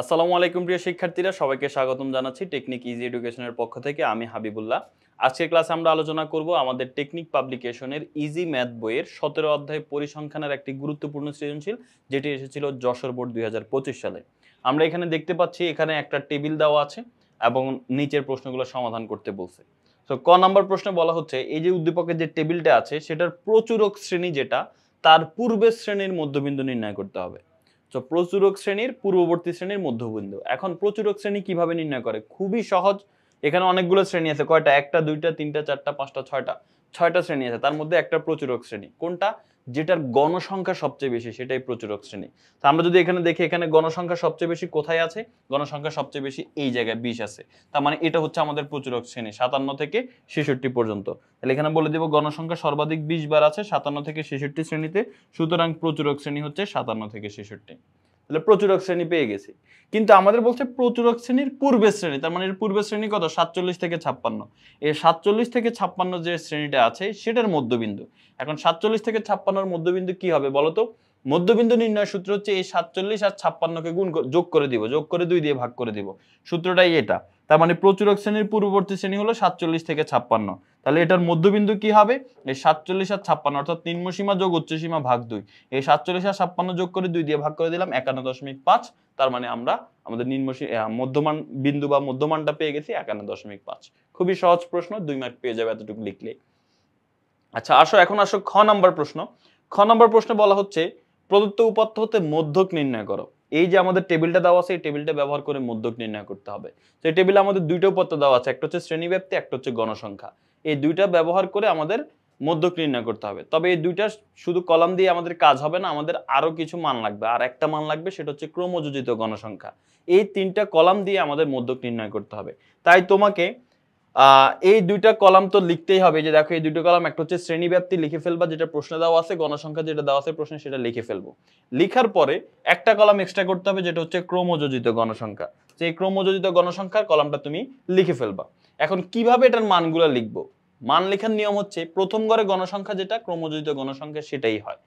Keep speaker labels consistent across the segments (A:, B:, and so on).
A: আসসালামু আলাইকুম প্রিয় শিক্ষার্থীরা, সবাইকে স্বাগতম জানাচ্ছি টেকনিক ইজি এডুকেশনের পক্ষ থেকে। আমি হাবিবুল্লাহ। আজকের ক্লাসে আমরা আলোচনা করব আমাদের টেকনিক পাবলিকেশনের ইজি ম্যাথ বইয়ের 17 অধ্যায় পরিসংখ্যানের একটি গুরুত্বপূর্ণ সৃজনশীল, যেটি এসেছিল যশোর বোর্ড 2025 সালে। আমরা এখানে দেখতে পাচ্ছি এখানে একটা টেবিল দেওয়া আছে এবং নিচের প্রশ্নগুলো সমাধান করতে বলছে। তো ক নাম্বার প্রশ্নে বলা হচ্ছে এই যে উদ্দীপকের যে টেবিলটা আছে সেটার প্রচুরক শ্রেণী যেটা, তার পূর্বের শ্রেণীর মধ্যবিন্দু নির্ণয় করতে হবে। তো প্রচুরক শ্রেণীর পূর্ববর্তী শ্রেণীর মধ্যবিন্দু। এখন প্রচুরক শ্রেণী কিভাবে নির্ণয় করে? খুবই সহজ। এখানে অনেকগুলো শ্রেণী আছে। কয়টা? একটা, দুইটা, তিনটা, চারটা, পাঁচটা, ছয়টা শ্রেণী আছে। তার মধ্যে একটা প্রচুরক শ্রেণী। কোনটা? যেটার গণসংখ্যা সবচেয়ে বেশি, সেটাই প্রচুরক শ্রেণী। তো আমরা যদি এখানে দেখি, এখানে গণসংখ্যা সবচেয়ে বেশি কোথায় আছে? গণসংখ্যা সবচেয়ে বেশি এই জায়গায় 20 আছে। তার মানে এটা হচ্ছে আমাদের প্রচুরক শ্রেণী 57 থেকে 66 পর্যন্ত। তাহলে এখানে বলে দেব গণসংখ্যা সর্বাধিক 20 বার আছে 57 থেকে 66 শ্রেণীতে, সুতরাং প্রচুরক শ্রেণী হচ্ছে 57 থেকে 66। তাহলে প্রচুরক শ্রেণী পেয়ে গেছি। কিন্তু আমাদের বলছে প্রচুরক শ্রেণীর পূর্বের শ্রেণী, তার মানে এর পূর্বের শ্রেণী কত? 47 থেকে 56। এই 47 থেকে 56 যে শ্রেণীটা আছে সেটার মধ্যবিন্দু। এখন 47 থেকে 56 এর মধ্যবিন্দু কি হবে বলো তো? মধ্যবিন্দু নির্ণয় সূত্র হচ্ছে এই 47 আর 56 কে যোগ করে দিব, যোগ করে 2 দিয়ে ভাগ করে দিব। সূত্রটাই এটা। তার মানে প্রচুরক শ্রেণীর পূর্ববর্তী শ্রেণী হলো 47 থেকে 56। তাহলে এটার মধ্যবিন্দু কি হবে? এই 47 আর 56, অর্থাৎ নিম্ন সীমা যোগ উচ্চ সীমা ভাগ 2। এই 47 আর 56 যোগ করে 2 দিয়ে ভাগ করে দিলাম 51.5। তার মানে আমরা আমাদের মধ্যমান বিন্দু বা মধ্যমানটা পেয়ে গেছি 51.5। খুবই সহজ প্রশ্ন, 2 মার্ক পেয়ে যাবে এতটুকু লিখলে। আচ্ছা এখন আসো খ নাম্বার প্রশ্ন। খ নাম্বার প্রশ্নে বলা হচ্ছে প্রদত্ত উপাত্ত হতে মধ্যক নির্ণয় করো। এই যে আমাদের টেবিলটা দেওয়া আছে, এই টেবিলটা ব্যবহার করে মধ্যক নির্ণয় করতে হবে। তো এই টেবিলে আমাদের দুইটা উপাত্ত দেওয়া আছে, একটা হচ্ছে শ্রেণীব্যাপ্তি, একটা হচ্ছে গণসংখ্যা। এই দুইটা ব্যবহার করে আমাদের মধ্যক নির্ণয় করতে হবে। তবে এই দুইটা শুধু কলাম দিয়ে আমাদের কাজ হবে না, আমাদের আরো কিছু মান লাগবে। আর একটা মান লাগবে, সেটা হচ্ছে ক্রমযোজিত গণসংখ্যা। এই তিনটা কলাম দিয়ে আমাদের মধ্যক নির্ণয় করতে হবে। তাই তোমাকে এই দুইটা কলাম তো লিখতেই হবে। যে দেখো এই দুটো কলাম, একটা হচ্ছে শ্রেণীব্যাপ্তি লিখে ফেলবা, যেটা প্রশ্নে দেওয়া আছে, গণসংখ্যা যেটা দেওয়া আছে প্রশ্নে সেটা লিখে ফেলবো। লিখার পরে একটা কলাম এক্সট্রা করতে হবে, যেটা হচ্ছে ক্রমযোজিত গণসংখ্যা। যে ক্রমযোজিত গণসংখ্যার কলামটা তুমি লিখে ফেলবা। এখন কিভাবে এটার মানগুলো লিখবো? মান লেখার নিয়ম হচ্ছে প্রথম ঘরে গণসংখ্যা যেটা, ক্রমযোজিত গণসংখ্যা সেটাই হয়।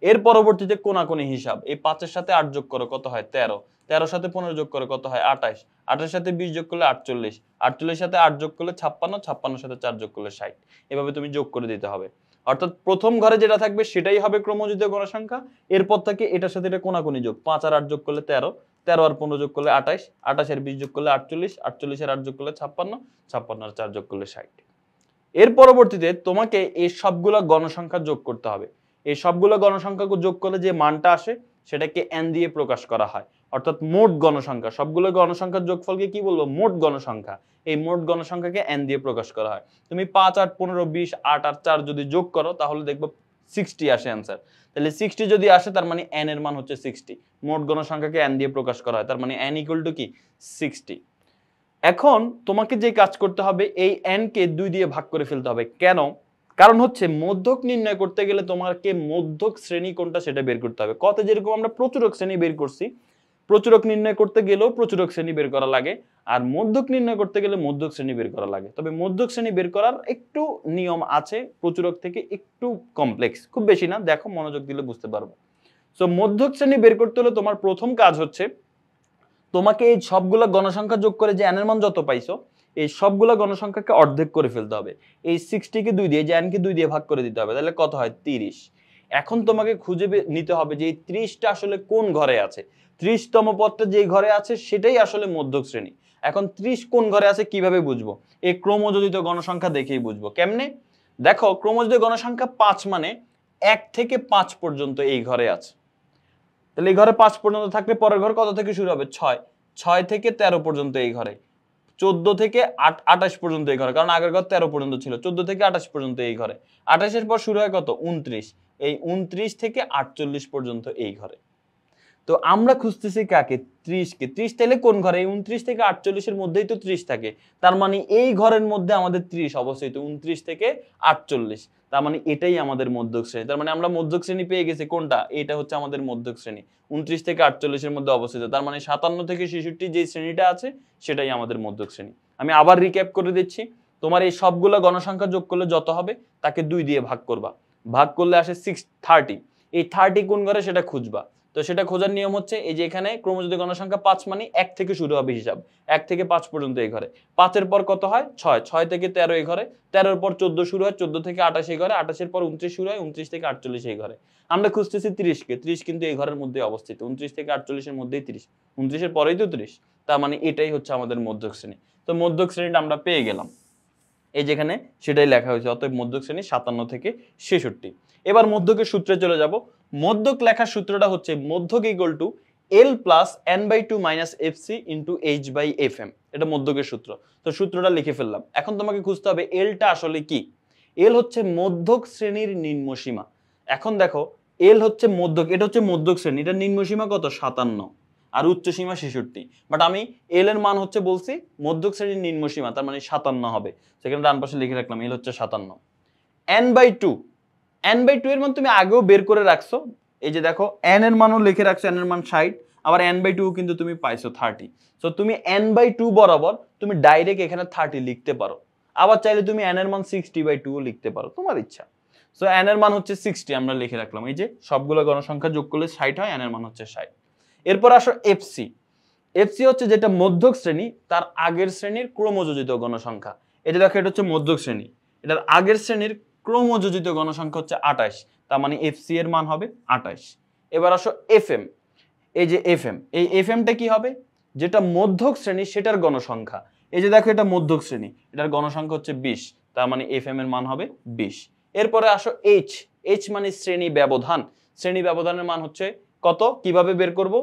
A: এর পরবর্তীতে কোনাকুনি হিসাব। এই 5 এর সাথে 8 যোগ করো, কত হয়? 13। 13 সাথে 15 যোগ করো, কত হয়? 28। 28 সাথে 20 যোগ করলে 48। 48 সাথে 8 যোগ করলে 56। 56 সাথে 4 যোগ করলে 60। এভাবে তুমি যোগ করে দিতে হবে। অর্থাৎ প্রথম ঘরে যেটা থাকবে সেটাই হবে ক্রমযোজিত গণসংখ্যা। এরপর থেকে এটার সাথে এটা কোনাকুনি যোগ। 5 আর 8 যোগ করলে 13। 13 আর 15 যোগ করলে 28। 28 আর 20 যোগ করলে 48। 48 আর 8 যোগ করলে 56। 56 আর 4 যোগ করলে 60। এর পরবর্তীতে তোমাকে এই সবগুলা গণসংখ্যা যোগ করতে হবে। এই সবগুলো গণসংখ্যাকে যোগ করলে যে মানটা আসে সেটাকে n দিয়ে প্রকাশ করা হয়। অর্থাৎ মোট গণসংখ্যা, সবগুলো গণসংখ্যার যোগফলকে কি বলবো? মোট গণসংখ্যা। এই মোট গণসংখ্যাকে n দিয়ে প্রকাশ করা হয়। তুমি 5 8 15 20 8 আর 4 যদি যোগ করো তাহলে দেখবো 60 আসে অ্যান্সার। তাহলে 60 যদি আসে তার মানে n এর মান হচ্ছে 60। মোট গণসংখ্যাকে n দিয়ে প্রকাশ করা হয়, তার মানে n = কি? 60। এখন তোমাকে যে কাজ করতে হবে, এই n কে 2 দিয়ে ভাগ করে ফেলতে হবে। কেন? কারণ হচ্ছে মধ্যক নির্ণয় করতে গেলে তোমাকে মধ্যক শ্রেণী কোনটা সেটা বের করতে হবে। কত যেরকম আমরা প্রচুরক শ্রেণী বের করছি, প্রচুরক নির্ণয় করতে গেলেও প্রচুরক শ্রেণী বের করা লাগে, আর মধ্যক নির্ণয় করতে গেলে মধ্যক শ্রেণী বের করা লাগে। তবে মধ্যক শ্রেণী বের করার একটু নিয়ম আছে, প্রচুরক থেকে একটু কমপ্লেক্স, খুব বেশি না, দেখো মনোযোগ দিলে বুঝতে পারবো। সো মধ্যক শ্রেণী বের করতে হলে তোমার প্রথম কাজ হচ্ছে তোমাকে এই সবগুলা গণসংখ্যা যোগ করে যে n এর মান যত পাইছো, এই সবগুলা গণসংখ্যাকে অর্ধেক করে ফেলতে হবে। এই 60 কে 2 দিয়ে, যে n কে 2 দিয়ে ভাগ করে দিতে হবে, তাহলে কত হয়? 30। এখন তোমাকে খুঁজে নিতে হবে যে এই 30টা আসলে কোন ঘরে আছে। 30তম পদটা যেই ঘরে আছে সেটাই আসলে মধ্যক শ্রেণী। এখন 30 কোন ঘরে আছে কিভাবে বুঝবো? এই ক্রমযোজিত গণসংখ্যা দেখেই বুঝবো। কেমনে? দেখো ক্রমযোজিত গণসংখ্যা 5 মানে 1 থেকে 5 পর্যন্ত এই ঘরে আছে। তাহলে এই ঘরে 5 পর্যন্ত থাকলে পরের ঘর কত থেকে শুরু হবে? 6। 6 থেকে 13 পর্যন্ত এই ঘরে। 14 থেকে 28 পর্যন্ত এই ঘরে, কারণ আগের ঘর 13 পর্যন্ত ছিল। 14 থেকে 28 পর্যন্ত এই ঘরে। 28 এর পর শুরু হয় কত? 29। এই 29 থেকে 48 পর্যন্ত এই ঘরে। তো আমরা খুঁজতেছি কাকে? 30 কে। 30 তাহলে কোন ঘরে? 29 থেকে 48 এর মধ্যেই তো 30 থাকে। তার মানে এই ঘরের মধ্যে আমাদের 30 অবস্থিত, 29 থেকে 48। তার মানে এটাই আমাদের মধ্যক শ্রেণী। তার মানে আমরা মধ্যক শ্রেণী পেয়ে গেছি কোনটা? এটা হচ্ছে আমাদের মধ্যক শ্রেণী। 29 থেকে 48 এর মধ্যে অবস্থিত। তার মানে 57 থেকে 66 যে শ্রেণীটা আছে সেটাই আমাদের মধ্যক শ্রেণী। আমি আবার রিক্যাপ করে দিচ্ছি। তোমার এই সবগুলো গণসংখ্যা যোগ করলে যত হবে তাকে 2 দিয়ে ভাগ করবা। ভাগ করলে আসে 30। এই 30 কোন ঘরে সেটা খুঁজবা। তো সেটা খোঁজার নিয়ম হচ্ছে এই যে এখানে ক্রমযুক্ত গণসংখ্যা 5 মানে 1 থেকে শুরু হবে হিসাব, 1 থেকে 5 পর্যন্ত এই ঘরে, 5 এর পর কত হয় 6, 6 থেকে 13 এই ঘরে, 13 এর পর 14 শুরু হয়, 14 থেকে 28 এই ঘরে, 28 এর পর 29 শুরু হয়, 29 থেকে 48 এই ঘরে। আমরা খুঁজতেছি 30 কে, 30 কিন্তু এই ঘরের মধ্যে অবস্থিত, 29 থেকে 48 এর মধ্যেই 30, 29 এর পরেই তো 30, তার মানে এটাই হচ্ছে আমাদের মধ্যক শ্রেণী। তো মধ্যক শ্রেণীটা আমরা পেয়ে গেলাম, এই যেখানে সেটাই লেখা হয়েছে, অতএব মধ্যক শ্রেণী 57 থেকে 66। এবার মধ্যকের সূত্রে চলে যাব। মধ্যক লেখার সূত্রটা হচ্ছে মধ্যক equal to L plus n/2 minus fc into h/fm, এটা মধ্যকের সূত্র। তো সূত্রটা লিখে ফেললাম। এখন তোমাকে খুঁজতে হবে এলটা আসলে কি। এল হচ্ছে মধ্যক শ্রেণীর নিম্নসীমা। এখন দেখো এল হচ্ছে মধ্যক, এটা হচ্ছে মধ্যক শ্রেণী, এটা নিম্নসীমা কত 57 আর উচ্চ সীমা 66, বাট আমি এল এর মান হচ্ছে বলছি মধ্যক শ্রেণীর নিম্নসীমা, তার মানে 57 হবে। সেখানে ডান পাশে লিখে রাখলাম এল হচ্ছে 57। n/2, n/2 এর মান তুমি আগেও বের করে রাখছো, এই যে দেখো n এর মানও লিখে রাখছো, n এর মান 60, আবার n/2 কিন্তু তুমি পাইছো 30। সো তুমি n/2 বরাবর তুমি ডাইরেক্ট এখানে 30 লিখতে পারো, আবার চাইলে তুমি n এর মান 60/2 লিখতে পারো, তোমার ইচ্ছা। সো n এর মান হচ্ছে 60 আমরা লিখে রাখলাম, এই যে সবগুলো গণসংখ্যা যোগ করলে 60 হয়, n এর মান হচ্ছে 60। এরপর আসো এফসি। এফসি হচ্ছে যেটা মধ্যক শ্রেণী তার আগের শ্রেণীর ক্রমযোজিত গণসংখ্যা। এটা দেখো এটা হচ্ছে মধ্যক শ্রেণী, এটার আগের শ্রেণীর ক্রমযোজিত গণসংখ্যা হচ্ছে 28, তার মানে এফসি এর মান হবে 28। এবার আসো এফএম। এই যে এফএম, এই এফএমটা কি হবে, যেটা মধ্যক শ্রেণী সেটার গণসংখ্যা। এই যে দেখো এটা মধ্যক শ্রেণী, এটার গণসংখ্যা হচ্ছে 20, তার মানে এফএম এর মান হবে 20। এরপরে আসো এইচ। এইচ মানে শ্রেণী ব্যবধান। শ্রেণী ব্যবধানের মান হচ্ছে কত, কিভাবে বের করব,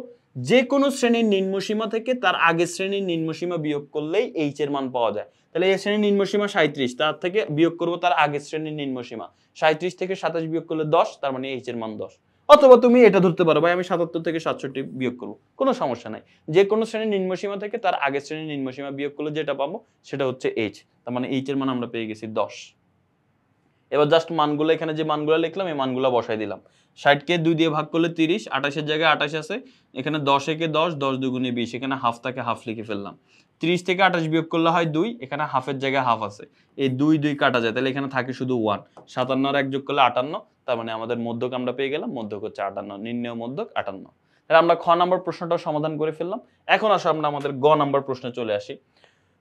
A: যে কোনো শ্রেণীর নিম্নসীমা থেকে তার আগের শ্রেণীর নিম্নসীমা বিয়োগ করলেই এইচ এর মান পাওয়া যায়। তাহলে এই শ্রেণীর নিম্নসীমা 37, তার থেকে বিয়োগ করব তার আগের শ্রেণীর নিম্নসীমা, 37 থেকে 27 বিয়োগ করলে 10, তার মানে এইচ এর মান 10। অথবা তুমি এটা ধরতে পারো ভাই আমি 77 থেকে 67 বিয়োগ করব, কোনো সমস্যা নাই। যে কোনো শ্রেণীর নিম্নসীমা থেকে তার আগের শ্রেণীর নিম্নসীমা বিয়োগ করলে যেটা পাবো সেটা হচ্ছে এইচ, তার মানে এইচ এর মান আমরা পেয়ে গেছি 10। এবার জাস্ট মানগুলো এখানে যে মানগুলো লিখলাম এই মানগুলো বসাই দিলাম। 60 কে 2 দিয়ে ভাগ করলে 30, 28 এর জায়গায় 28 আছে, এখানে 10 একে 10, 10 দুগুণে 20, এখানে হাফ থাকে হাফ লিখে ফেললাম। 30 থেকে 28 বিয়োগ করলে হয় 2, এখানে হাফের জায়গায় হাফ আছে, এই 2 2 কাটা যায়, তাহলে এখানে থাকে শুধু 1। 57 আর 1 যোগ করলে 58, তার মানে আমাদের মধ্যক আমরা পেয়ে গেলাম, মধ্যক হচ্ছে 58, নির্ণেয় মধ্যক 58। তাহলে আমরা খ নাম্বার প্রশ্নটাও সমাধান করে ফেললাম। এখন আসো আমরা আমাদের গ নাম্বার প্রশ্নে চলে আসি।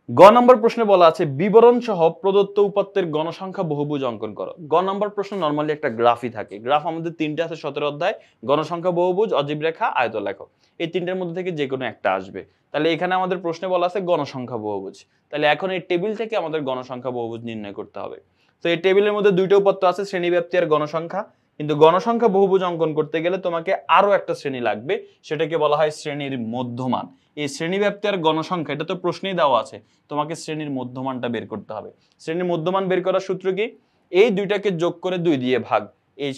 A: গ নম্বর প্রশ্নে বলা আছে বিবরণ সহ প্রদত্ত উপাত্তের গণসংখ্যা বহুভুজ অঙ্কন করো। গ নম্বর প্রশ্ন নরমালি একটা গ্রাফই থাকে, গ্রাফ আমাদের তিনটে আছে 17 অধ্যায়, গণসংখ্যা বহুভুজ, অজীব রেখা, আয়তলেখ, এই তিনটের মধ্যে থেকে যে কোনো একটা আসবে। তাহলে এখানে আমাদের প্রশ্নে বলা আছে গণসংখ্যা বহুভুজ, তাহলে এখন এই টেবিল থেকে আমাদের গণসংখ্যা বহুভুজ নির্ণয় করতে হবে। তো এই টেবিলের মধ্যে দুইটা উপাত্ত আছে, শ্রেণীব্যাপ্তি আর গণসংখ্যা, কিন্তু গণসংখ্যা বহুভুজ অঙ্কন করতে গেলে তোমাকে আরো একটা শ্রেণী লাগবে, সেটাকে বলা হয় শ্রেণীর মধ্যমান। এই শ্রেণীব্যাপ্তি আর গণসংখ্যা এটা তো প্রশ্নেই দেওয়া আছে, তোমাকে শ্রেণীর মধ্যমানটা বের করতে হবে। শ্রেণীর মধ্যমান বের করার সূত্র কি, এই দুইটাকে যোগ করে 2 দিয়ে ভাগ, এই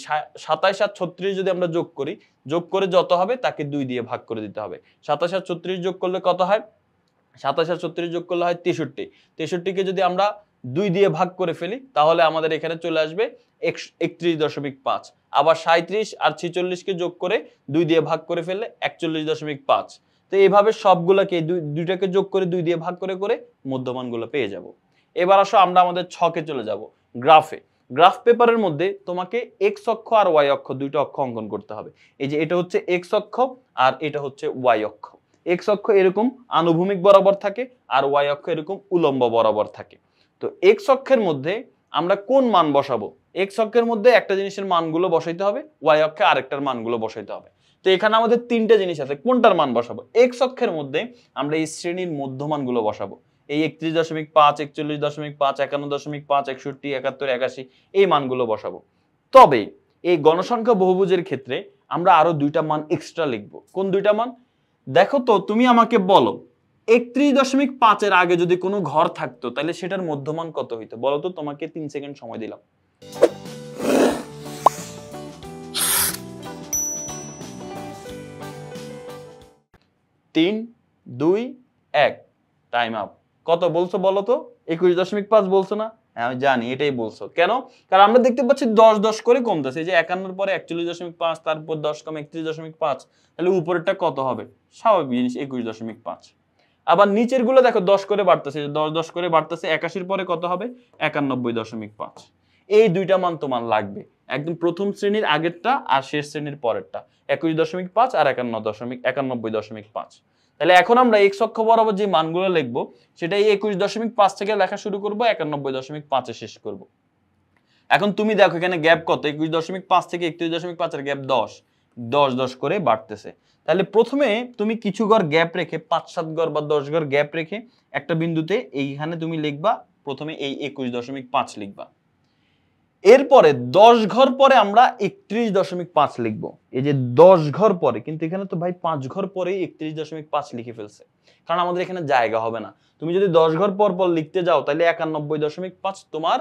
A: 27 আর 36 যদি আমরা যোগ করি, যোগ করে যত হবে তাকে 2 দিয়ে ভাগ করে দিতে হবে। 27 আর 36 যোগ করলে কত হয়, 27 আর 36 যোগ করলে হয় 63, 63 কে যদি আমরা 2 দিয়ে ভাগ করে ফেলি তাহলে আমাদের এখানে চলে আসবে 31.5। আবার 37 আর 46 কে যোগ করে 2 দিয়ে ভাগ করে ফেললে 41.5। তো এইভাবে সবগুলোকে দুইটাকে যোগ করে 2 দিয়ে ভাগ করে করে মধ্যমানগুলো পেয়ে যাব। এবার আসো আমরা আমাদের ছকে চলে যাব, গ্রাফে। গ্রাফ পেপারের মধ্যে তোমাকে এক্স অক্ষ আর ওয়াই অক্ষ দুইটা অক্ষ অঙ্কন করতে হবে। এই যে এটা হচ্ছে এক্স অক্ষ আর এটা হচ্ছে ওয়াই অক্ষ। এক্স অক্ষ এরকম আনুভূমিক বরাবর থাকে আর ওয়াই অক্ষ এরকম উলম্ব বরাবর থাকে। তো এক্স অক্ষের মধ্যে আমরা কোন মান বসাবো, এক্স অক্ষের মধ্যে একটা জিনিসের মানগুলো বসাইতে হবে, ওয়াই অক্ষে আরেকটার মানগুলো বসাইতে হবে। তো এখানে আমাদের তিনটা জিনিস আছে, কোনটার মান বসাবো, এক্স অক্ষের মধ্যে আমরা এই শ্রেণীর মধ্যমানগুলো বসাবো, এই 31.5, 41.5, 51.5, 61, 71, 81 এই মানগুলো বসাবো। তবে এই গণসংখ্যা বহুভুজের ক্ষেত্রে আমরা আরো দুইটা মান এক্সট্রা লিখবো। কোন দুইটা মান, দেখো তো তুমি আমাকে বলো 31.5 এর আগে যদি কোনো ঘর থাকতো তাহলে সেটার মধ্যমান কত হইতো, বলো তো, তোমাকে 3 সেকেন্ড সময় দিলাম। 3 2 1 টাইম আপ। কত বলছো বলো তো, 21.5 বলছো না? হ্যাঁ আমি জানি এটাই বলছো, কেন, কারণ আমরা দেখতে পাচ্ছি 10 10 করে কমতেছে, এই যে 51 পরে 41.5, তারপর 10 কম 31.5, তাহলে উপরেরটা কত হবে, স্বাভাবিক জিনিস 21.5। আবার নিচের গুলো দেখো 10 করে বাড়তেছে, 10 10 করে বাড়তেছে, 81 পরে কত হবে 91.5। এই দুইটা মান তোমার লাগবে, একদম প্রথম শ্রেণীর আগেরটা আর শেষ শ্রেণীর পরেরটা, 21.5 আর 91.5। তাহলে এখন আমরা এক্স অক্ষ বরাবর যে মানগুলো লিখবো সেটা এই 21.5 থেকে লেখা শুরু করবো, 91.5 শেষ করব। এখন তুমি দেখো এখানে গ্যাপ কত, 21.5 থেকে 31.5 এর গ্যাপ 10 10 10 করে বাড়তেছে। তাহলে প্রথমে তুমি কিছু ঘর গ্যাপ রেখে 5-7 ঘর বা 10 ঘর গ্যাপ রেখে একটা বিন্দুতে এইখানে তুমি লিখবা, প্রথমে এই 21.5 লিখবা। এরপরে 10 ঘর পরে আমরা 31.5 লিখবো। এই যে 10 ঘর পরে, কিন্তু এখানে তো ভাই 5 ঘর পরে 31.5 লিখে ফেলছে, কারণ আমাদের এখানে জায়গা হবে না। তুমি যদি 10 ঘর পর পর লিখতে যাও তাহলে 91.5 তোমার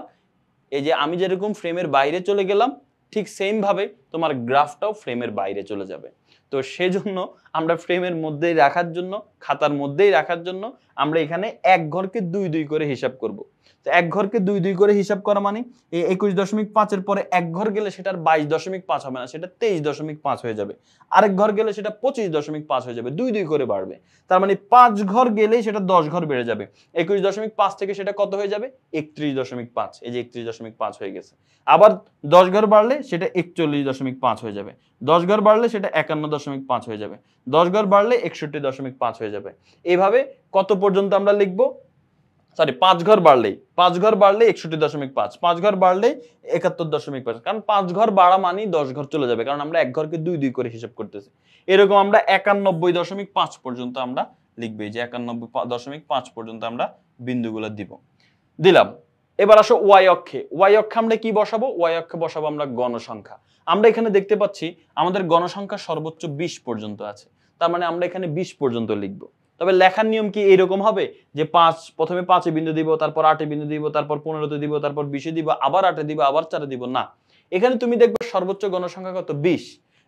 A: এই যে আমি যেরকম ফ্রেমের বাইরে চলে গেলাম ঠিক সেম ভাবে তোমার গ্রাফটাও ফ্রেমের বাইরে চলে যাবে। তো সেজন্য আমরা ফ্রেমের মধ্যেই রাখার জন্য, খাতার মধ্যেই রাখার জন্য আমরা এখানে এক ঘরকে 2 2 করে হিসাব করব। তো এক ঘরকে 2 2 করে হিসাব করা মানে এই 21.5 এর পরে এক ঘর গেলে সেটার 22.5 হবে না, সেটা 23.5 হয়ে যাবে। আরেক ঘর গেলে সেটা 25.5 হয়ে যাবে, 2 2 করে বাড়বে। তার মানে 5 ঘর গেলেই সেটা 10 ঘর বেড়ে যাবে। 21.5 থেকে সেটা কত হয়ে যাবে? 31.5। এই যে 31.5 হয়ে গেছে। আবার 10 ঘর বাড়লে সেটা 41.5 হয়ে যাবে। 10 ঘর বাড়লে সেটা 51.5 হয়ে যাবে। 10 ঘর বাড়লে 61.5 হয়ে যাবে। এইভাবে কত পর্যন্ত আমরা লিখবো? সরি, 5 ঘর বাড়লেই 61.5, 5 ঘর বাড়লেই 71.5, কারণ 5 ঘর বাড়া মানেই 10 ঘর চলে যাবে, কারণ আমরা এক ঘরকে 2 2 করে হিসাব করতেছি। এরকম আমরা 91.5 পর্যন্ত আমরা লিখবো। এই যে 91.5 পর্যন্ত আমরা বিন্দুগুলো দিব, দিলাম। এবার আসো ওয়াই অক্ষে। ওয়াই অক্ষে আমরা কি বসাবো? ওয়াই অক্ষে বসাবো আমরা গণসংখ্যা। আমরা এখানে দেখতে পাচ্ছি আমাদের গণসংখ্যা সর্বোচ্চ 20 পর্যন্ত আছে, তার মানে আমরা এখানে 20 পর্যন্ত লিখবো। তবে লেখার নিয়ম কি এরকম হবে যে প্রথমে 5 এ বিন্দু দিব, তারপর 8 এ বিন্দু দিব, তারপর 15 তে দিব, তারপর 20 এ দিব, আবার 8 এ দিব, আবার 4 এ দিব? না, এখানে তুমি দেখবে সর্বোচ্চ গণসংখ্যা কত? 20।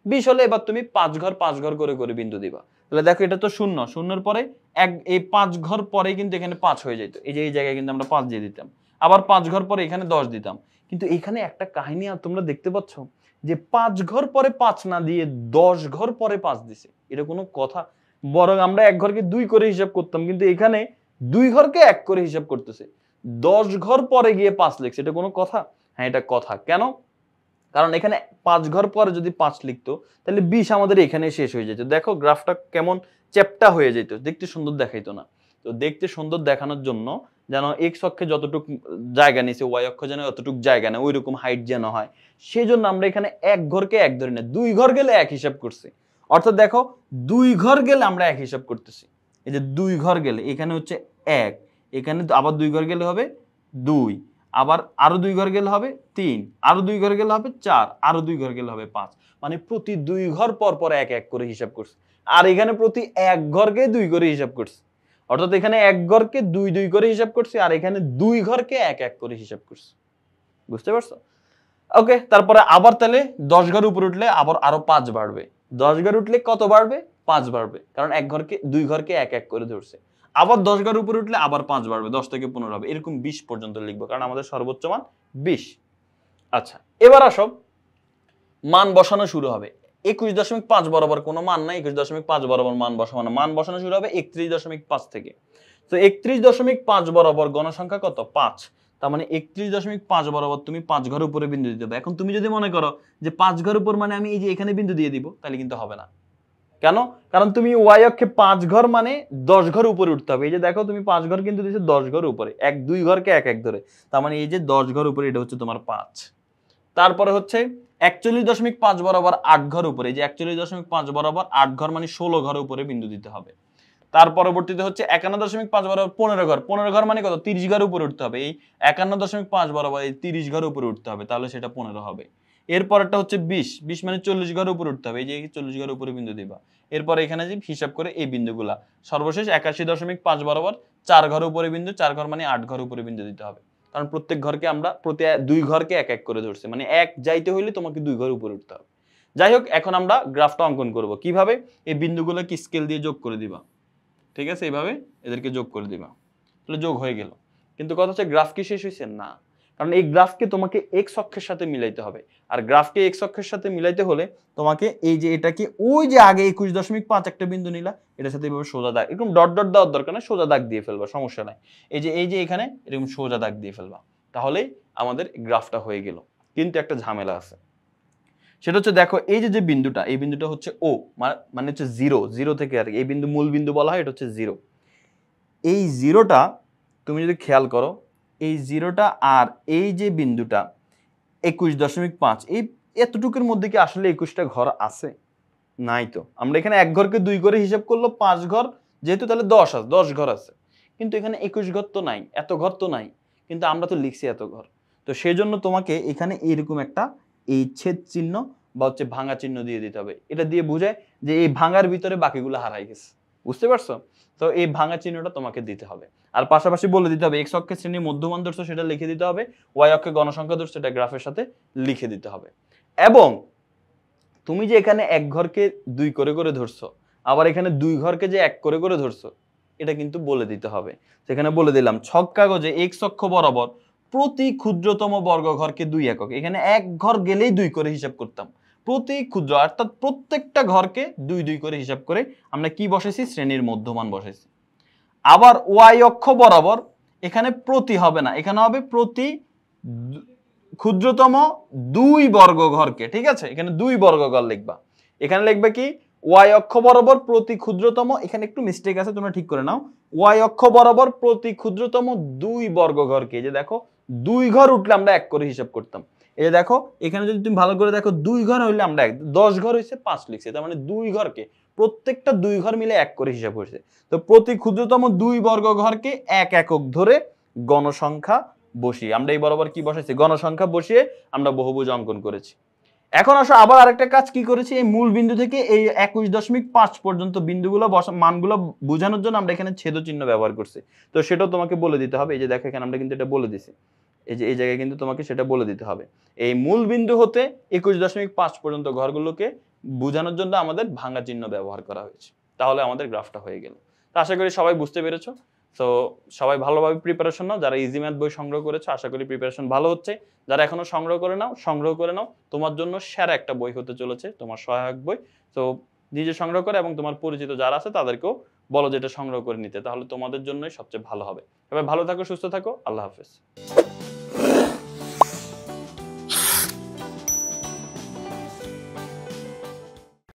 A: 20 হলে এবার তুমি 5 ঘর করে করে বিন্দু দিবা। তাহলে দেখো এটা তো শূন্য, শূন্যের পরে এই 5 ঘর পরে কিন্তু এখানে 5 হয়ে যেত। এই যে এই জায়গায় কিন্তু আমরা 5 দিয়ে দিতাম, আবার 5 ঘর পরে এখানে 10 দিতাম। কিন্তু এখানে একটা কাহিনী আর তোমরা দেখতে পাচ্ছ যে 5 ঘর পরে 5 না দিয়ে 10 ঘর পরে 5 দিছে। এটা কোনো কথা? বরং আমরা এক ঘরকে 2 করে হিসাব করতাম, কিন্তু এখানে 2 ঘরকে 1 করে হিসাব করতেছে। 10 ঘর পরে গিয়ে 5 লিখছে, এটা কোনো কথা? হ্যাঁ, এটা কথা। কেন? কারণ এখানে 5 ঘর পরে যদি 5 লিখতো তাহলে 20 আমাদের এখানে শেষ হয়ে যেত। দেখো গ্রাফটা কেমন চ্যাপ্টা হয়ে যেত, দেখতে সুন্দর দেখাইতো না। তো দেখতে সুন্দর দেখানোর জন্য যেন এক্স অক্ষে যতটুকু জায়গা নিছে ওয়াই অক্ষ যেন অতটুকু জায়গা নেয়, ওইরকম হাইট যেন হয়, সেজন্য আমরা এখানে এক ঘরকে এক ধরে না, 2 ঘর গেলে এক হিসাব করছি। অর্থাৎ দেখো 2 ঘর গেলে আমরা এক হিসাব করতেছি। এই যে 2 ঘর গেলে এখানে হচ্ছে 1, এখানে আবার 2 ঘর গেলে হবে 2, আবার আরো 2 ঘর গেলে হবে 3, আরো 2 ঘর গেলে হবে 4, আরো 2 ঘর গেলে হবে 5। মানে প্রতি 2 ঘর পর পর এক এক করে হিসাব করছে। আর এখানে প্রতি এক ঘরকে 2 করে হিসাব করছে। অর্থাৎ এখানে এক ঘরকে 2 2 করে হিসাব করছে, আর এখানে 2 ঘরকে এক এক করে হিসাব করছে। বুঝতে পারছো? ওকে, তারপরে আবার তাহলে 10 ঘর উপরে উঠলে আবার আরো 5 বাড়বে। 10 ঘর উঠলে কত বাড়বে? 5 বাড়বে, কারণ এক ঘরকে 2 ঘরকে এক এক করে ধরছে। আবার 10 ঘর উপরে উঠলে আবার 5 বাড়বে, 10 থেকে 15 হবে, এরকম 20 পর্যন্ত লিখবো, কারণ আমাদের সর্বোচ্চ মান 20। আচ্ছা, এবার আসো মান বসানো শুরু হবে। 21.5 বরাবর কোনো মান নাই, 21.5 বরাবর মান বসাবো না। মান বসানো শুরু হবে 31.5 থেকে। তো 31.5 বরাবর গণসংখ্যা কত? 5। তার মানে 31.5 বরাবর তুমি 5 ঘর উপরে বিন্দু দিতে হবে। এখন তুমি যদি মনে করো যে 5 ঘর উপর মানে আমি এই যে এখানে বিন্দু দিয়ে দিব, তাহলে কিন্তু হবে না। কেন? কারণ তুমি ওয়াই অক্ষে 5 ঘর মানে 10 ঘর উপরে উঠতে হবে। এই যে দেখো তুমি 5 ঘর কিন্তু দিয়েছো 10 ঘর উপরে, 2 ঘরকে এক এক ধরে, তার মানে এই যে 10 ঘর উপরে এটা হচ্ছে তোমার 5। তারপরে হচ্ছে 41.5 বরাবর 8 ঘর উপরে, এই যে 41.5 বরাবর 8 ঘর মানে 16 ঘর উপরে বিন্দু দিতে হবে। তার পরবর্তীতে হচ্ছে 51.5 বরাবর 15 ঘর, 15 ঘর মানে কত? 30 ঘর উপরে উঠতে হবে। এই 51.5 বরাবর এই 30 ঘর উপরে উঠতে হবে, তাহলে সেটা 15 হবে। এরপরটা হচ্ছে 20 মানে 40 ঘর উপরে উঠতে হবে, এই যে 40 ঘর উপরে বিন্দু দিবা। এরপর এখানে যে হিসাব করে এই বিন্দুগুলা সর্বশেষ 81.5 বরাবর 4 ঘর উপরে বিন্দু, 4 ঘর মানে 8 ঘর উপরে বিন্দু দিতে হবে, কারণ প্রত্যেক ঘরকে আমরা প্রতি 2 ঘরকে এক এক করে ধরছি, মানে এক যাইতে হইলে তোমাকে 2 ঘর উপরে উঠতে হবে। যাই হোক, এখন আমরা গ্রাফটা অঙ্কন করব। কিভাবে? এই বিন্দুগুলোকে স্কেল দিয়ে যোগ করে দিবা, ঠিক আছে? এইভাবে এদেরকে যোগ করে দিবা, তাহলে যোগ হয়ে গেল। কিন্তু কথা হচ্ছে গ্রাফ কি শেষ হয়েছে? না, কারণ এই গ্রাফকে তোমাকে এক্স অক্ষের সাথে মিলাইতে হবে। আর গ্রাফকে এক্স অক্ষের সাথে মিলাইতে হলে তোমাকে এই যে এটাকে ওই যে আগে 21.5 একটা বিন্দু নিলা, এটার সাথে এইভাবে সোজা দাগ, এরকম ডট দেওয়ার দরকার নেই, সোজা দাগ দিয়ে ফেলবা, সমস্যা নাই। এই যে এখানে এরকম সোজা দাগ দিয়ে ফেলবা, তাহলেই আমাদের গ্রাফটা হয়ে গেল। কিন্তু একটা ঝামেলা আছে, সেটা হচ্ছে দেখো এই যে বিন্দুটা, এই বিন্দুটা হচ্ছে ও, মানে হচ্ছে জিরো, জিরো থেকে আর এই বিন্দু মূল বিন্দু বলা হয়, এটা হচ্ছে জিরো। এই জিরোটা তুমি যদি খেয়াল করো, এই জিরোটা আর এই যে বিন্দুটা 21.5, এই এতটুকুর মধ্যে কি আসলে 21টা ঘর আছে? নাই তো। আমরা এখানে এক ঘরকে 2 করে হিসাব করলো 5 ঘর, যেহেতু তাহলে 10 ঘর আছে, কিন্তু এখানে 21 ঘর তো নাই, এত ঘর তো নাই, কিন্তু আমরা তো লিখছি এত ঘর। তো সেই জন্য তোমাকে এখানে এইরকম একটা এই ছেদ চিহ্ন বা হচ্ছে ভাঙা চিহ্ন দিয়ে দিতে হবে। এটা দিয়ে বোঝায় যে এই ভাঙার ভিতরে বাকিগুলো হারাই গেছে, বুঝতে পারছো? তো এই ভাঙা চিহ্নটা তোমাকে দিতে হবে। আর পাশাপাশি বলে দিতে হবে এক্স অক্ষের শ্রেণী মধ্যমান ধরছো সেটা লিখে দিতে হবে, ওয়াই অক্ষে গণসংখ্যা ধরছো সেটা গ্রাফের সাথে লিখে দিতে হবে। এবং তুমি যে এখানে এক ঘরকে 2 করে করে ধরছো, আবার এখানে 2 ঘরকে যে 1 করে করে ধরছো, এটা কিন্তু বলে দিতে হবে। সেখানে বলে দিলাম ছক কাগজে এক্স অক্ষ বরাবর প্রতি ক্ষুদ্রতম বর্গ ঘরকে 2 একক। এখানে এক ঘর গেলেই 2 করে হিসাব করতাম, প্রতি ক্ষুদ্র অর্থাৎ প্রত্যেকটা ঘরকে 2 2 করে হিসাব করে আমরা কি বসেছি? শ্রেণীর মধ্যমান বসেছি। আবার ওয়াই অক্ষ বরাবর এখানে প্রতি হবে না, এখানে হবে প্রতি ক্ষুদ্রতম 2 বর্গ ঘরকে, ঠিক আছে? এখানে 2 বর্গ ঘর লিখবা। এখানে লিখবে কি? ওয়াই অক্ষ বরাবর প্রতি ক্ষুদ্রতম, এখানে একটু মিস্টেক আছে তোমরা ঠিক করে নাও, ওয়াই অক্ষ বরাবর প্রতি ক্ষুদ্রতম 2 বর্গ ঘরকে, এই যে দেখো 2 ঘর উঠলে আমরা 1 করে হিসাব করতাম। এই যে দেখো এখানে যদি তুমি ভালো করে দেখো 2 ঘর হইলে আমরা 1, 10 ঘর হইছে 5 লিখছি, তার মানে 2 ঘরকে প্রত্যেকটা 2 ঘর মিলে 1 করে হিসাব হয়েছে। তো প্রতি ক্ষুদ্রতম 2 বর্গ ঘরকে 1 একক ধরে গণসংখ্যা বসিয়ে আমরা এই বরাবর কি বসাইছি? গণসংখ্যা বসিয়ে আমরা বহুভুজ অঙ্কন করেছি। এখন আসো আবার আরেকটা কাজ কি করেছি, এই মূল বিন্দু থেকে এই 21.5 পর্যন্ত বিন্দুগুলো মানগুলো বোঝানোর জন্য আমরা এখানে ছেদ চিহ্ন ব্যবহার করছি। তো সেটাও তোমাকে বলে দিতে হবে। এই যে দেখো এখানে আমরা কিন্তু এটা বলে দিছি, এই যে এই জায়গায় কিন্তু তোমাকে সেটা বলে দিতে হবে। এই মূল বিন্দু হতে 21.5 পর্যন্ত ঘরগুলোকে বোঝানোর জন্য আমাদের ভাঙা চিহ্ন ব্যবহার করা হয়েছে। তাহলে আমাদের গ্রাফটা হয়ে গেল। তো আশা করি সবাই বুঝতে পেরেছো। তো সবাই ভালোভাবে প্রিপারেশন নাও। যারা ইজি ম্যাথ বই সংগ্রহ করেছো আশা করি প্রিপারেশন ভালো হচ্ছে। যারা এখনো সংগ্রহ করে নাও, তোমার জন্য সেরা একটা বই হতে চলেছে, তোমার সহায়ক বই। তো নিজে সংগ্রহ করে এবং তোমার পরিচিত যারা আছে তাদেরকেও বলো যে এটা সংগ্রহ করে নিতে, তাহলে তোমাদের জন্যই সবচেয়ে ভালো হবে। সবাই ভালো থাকো, সুস্থ থাকো, আল্লাহ হাফেজ।